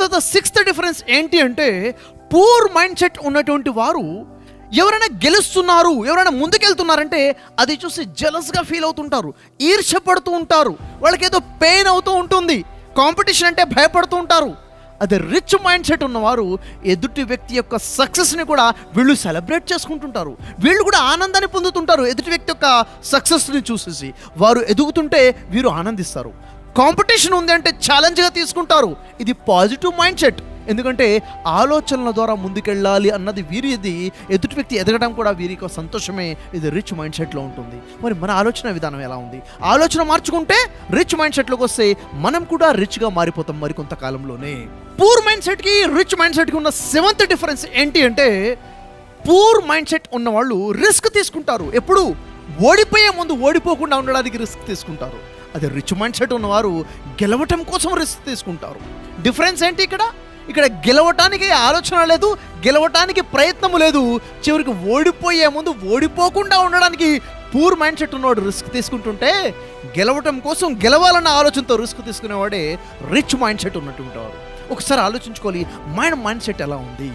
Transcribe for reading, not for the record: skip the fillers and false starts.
తర్వాత sixth difference ఏంటి అంటే, పూర్ మైండ్ సెట్ ఉన్నటువంటి వారు ఎవరైనా గెలుస్తున్నారు, ఎవరైనా ముందుకెళ్తున్నారంటే అది చూసి జెలస్గా ఫీల్ అవుతుంటారు, ఈర్ష్యపడుతూ ఉంటారు, వాళ్ళకి ఏదో పెయిన్ అవుతూ ఉంటుంది, కాంపిటీషన్ అంటే భయపడుతూ ఉంటారు. అదే రిచ్ మైండ్ సెట్ ఉన్నవారు ఎదుటి వ్యక్తి యొక్క సక్సెస్ని కూడా వీళ్ళు సెలబ్రేట్ చేసుకుంటుంటారు, వీళ్ళు కూడా ఆనందాన్ని పొందుతుంటారు. ఎదుటి వ్యక్తి యొక్క సక్సెస్ని చూసేసి వారు ఎదుగుతుంటే వీరు ఆనందిస్తారు. కాంపిటీషన్ ఉంది అంటే ఛాలెంజ్గా తీసుకుంటారు. ఇది పాజిటివ్ మైండ్ సెట్. ఎందుకంటే ఆలోచనల ద్వారా ముందుకెళ్ళాలి అన్నది వీరిది, ఎదుటి వ్యక్తి ఎదగడం కూడా వీరి యొక్క సంతోషమే. ఇది రిచ్ మైండ్ సెట్లో ఉంటుంది. మరి మన ఆలోచన విధానం ఎలా ఉంది? ఆలోచన మార్చుకుంటే రిచ్ మైండ్ సెట్లోకి వస్తే మనం కూడా రిచ్గా మారిపోతాం మరికొంతకాలంలోనే. పూర్ మైండ్ సెట్కి రిచ్ మైండ్ సెట్కి ఉన్న సెవెంత్ డిఫరెన్స్ ఏంటి అంటే, పూర్ మైండ్ సెట్ ఉన్నవాళ్ళు రిస్క్ తీసుకుంటారు. ఎప్పుడు ఓడిపోయే ముందు ఓడిపోకుండా ఉండడానికి రిస్క్ తీసుకుంటారు. అదే రిచ్ మైండ్ సెట్ ఉన్నవారు గెలవటం కోసం రిస్క్ తీసుకుంటారు. డిఫరెన్స్ ఏంటి ఇక్కడ గెలవటానికి ఆలోచన లేదు, గెలవటానికి ప్రయత్నము లేదు. చివరికి ఓడిపోయే ముందు ఓడిపోకుండా ఉండడానికి పూర్ మైండ్ సెట్ ఉన్నవాడు రిస్క్ తీసుకుంటుంటే, గెలవటం కోసం గెలవాలన్న ఆలోచనతో రిస్క్ తీసుకునేవాడే రిచ్ మైండ్ సెట్ ఉన్నట్టు ఉంటారు. ఒకసారి ఆలోచించుకోవాలి, మైండ్ సెట్ ఎలా ఉంది?